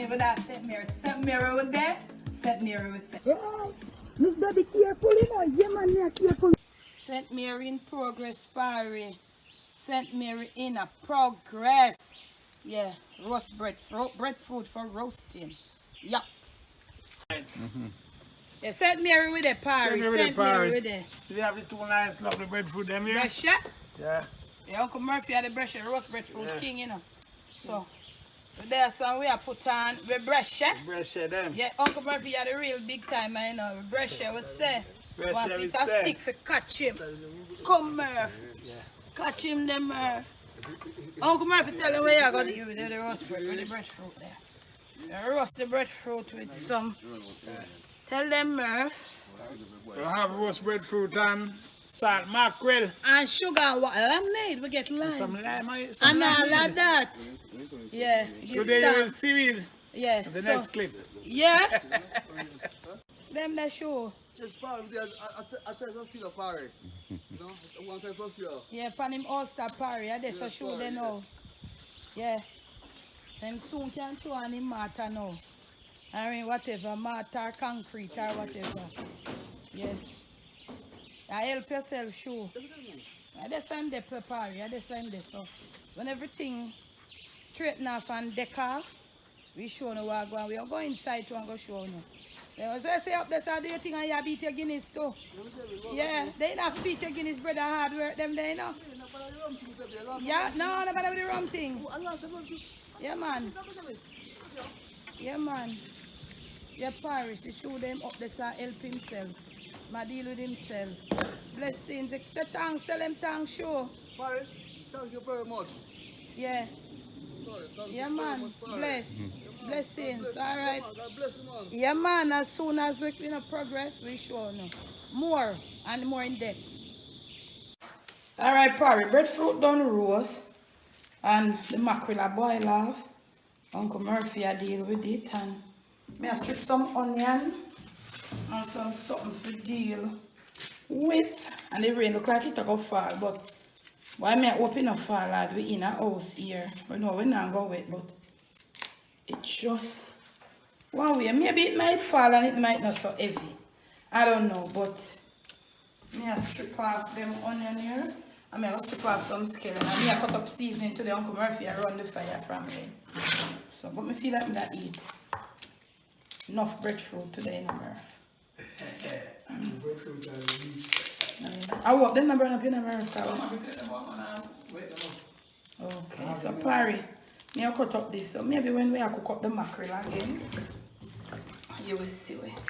in with that St. Mary. St. Mary with there. St. Mary with there. Yeah. Miss Baby careful, you know. Yeah, man, yeah, careful. St. Mary in progress, Parry. St. Mary in a progress. Yeah, roast breadfruit for roasting. Yup. Yeah, St. Mary with the Parry. St. Mary with the. So we have the 2 nice lovely breadfruit them here. Bread Yeah. Yeah, Uncle Murphy had the brush, roast breadfruit king, you know. So, there's some we have put on with brush. Them. Yeah, Uncle Murphy had a real big time, you know. Brush, we say. Brush, One we piece of say. stick for catch him. Come, Murphy. Catch him, them, Murphy. Uncle Murphy tell him where you got to give the roast bread with the breadfruit there. You roast the breadfruit with some. Tell them, Murph. You have roast breadfruit and salt mackerel. And sugar and what? Lemonade, we get lime. Some lime. And all of that. Yeah. Today you will see it. Yeah. The next clip. Yeah. Them the show. Yes, Parry, I tell you to see the Parry. You know, I want to see her. Yeah, pan him all-star Parry. I just so sure they know. Yeah. Them soon can show on him Martha now. I mean, whatever, Martha or concrete or whatever. Yeah. I help yourself, sure. I just am there, Parry. I just am there. So, when everything straighten off and deck off, we show no what going. We are going inside to and go show no. Yeah, so I say up there, so do you think I beat your Guinness too? Yeah, they not beat your Guinness, brother, hard work them there, you know. Yeah, no, nobody with the rum thing. Yeah, man. Yeah, man. Yeah, Paris, he show them up there, so help himself. Ma deal with himself. Blessings, say thanks, tell them thanks, sure. Parry, thank you very much. Yeah. Yeah, man. Bless. Blessings. All right. God bless you, man. Yeah, man. As soon as we progress, we show no more and more in depth. All right, Parry. Breadfruit done roast, and the mackerel a boil off. Uncle Murphy I deal with it, and me I strip some onion and some something for deal with. And the rain look like it a go fall, but why me open up fall lad? We in a house here. We know we not go wet, but it just one way. Maybe it might fall and it might not so heavy. I don't know, but me I strip off them onion here. I mean I strip off some scale and me I cut up seasoning to the Uncle Murphy I run the fire from it. So but me feel like me that eat enough breadfruit today in the Murph. I walk them number up in America. Okay, so Parry, me I cut up this. So maybe when we cook up the mackerel again, you will see it.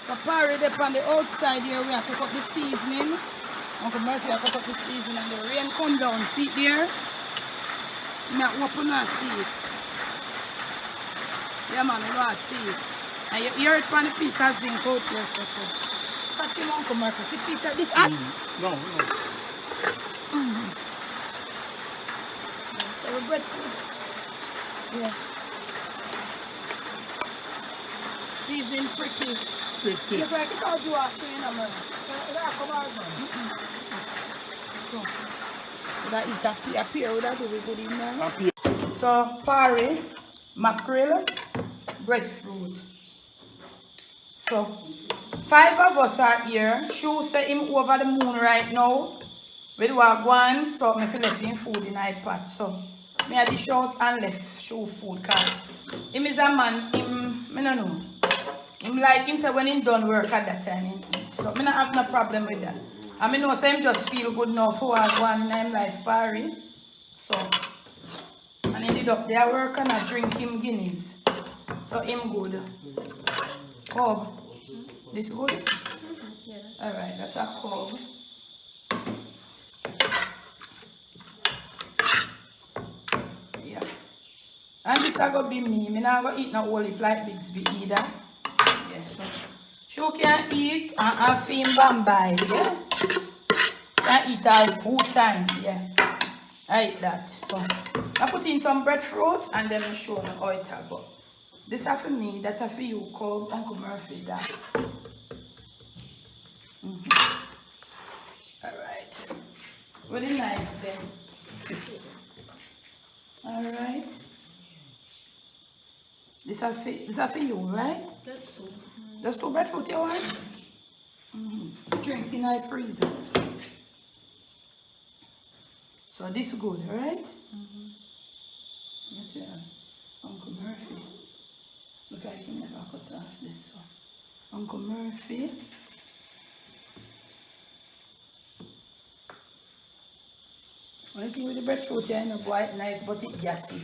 So Parry up on the outside here, we have to cut the seasoning. Uncle Murphy have to cut the seasoning and the rain come down. See it there? Not open and see it. Yeah man, you want to see it. And you hear it on the piece of zinc out here. Catch him Uncle Murphy. See piece of this hot? No. So the breadfruit. Yeah. Seasoning pretty. Look like it all do after you know, man. Come on, man. That is that appear with that do we good in there. So Parry, mackerel, breadfruit. So 5 of us are here. Show say him over the moon right now. We do a go and stop me for left him food in iPad. So me I dish out and left show food cause him is a man, I don't know. Him like him say when he done work at that time him eat. So me not have no problem with that. I mean, no, so him just feel good now for one in him life party. So, and he did up there work and I drink him Guinness. So him good. Cob. This good? Yeah. Alright, that's a cob. Yeah. And this is going to be me. I'm not going to eat no whole heap like Bixby either. Yeah, so. She can eat and have him bambai, yeah? Can eat all full time, yeah. I eat that. So, I put in some breadfruit and then I show you how it go. This is for me, that is for you, called Uncle Murphy, that. Alright. With the knife then. Alright. This is for you, right? Just two. Just two breadfruit you want? Drinks in my freezer. So this good, right? That's Uncle Murphy. Look like he never cut off this one. Uncle Murphy. Only thing with the breadfruit here, you know, quite nice, but it's gassy.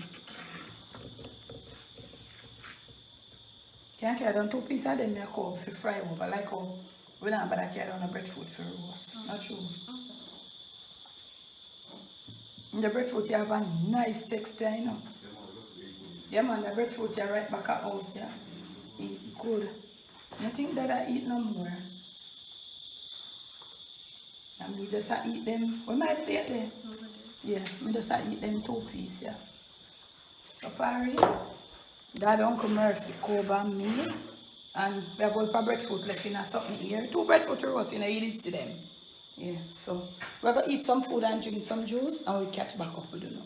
Can't carry down 2 pieces of them, I call for fry over, like how we don't bother carry down a breadfruit for roast. Not true. And the breadfruit you have a nice texture, you know. Yeah man, the breadfruit you right back at house, yeah. Eat good. I think that I eat no more. And me just eat them. Where my plate there? Yeah, me just eat them 2 pieces, yeah. So Parry, Dad, Uncle Murphy, Koba, and me. And we have all breadfruit left in a something here. 2 breadfruit roast, you know, you did see them. Yeah, so we're going to eat some food and drink some juice and we catch back up with you now.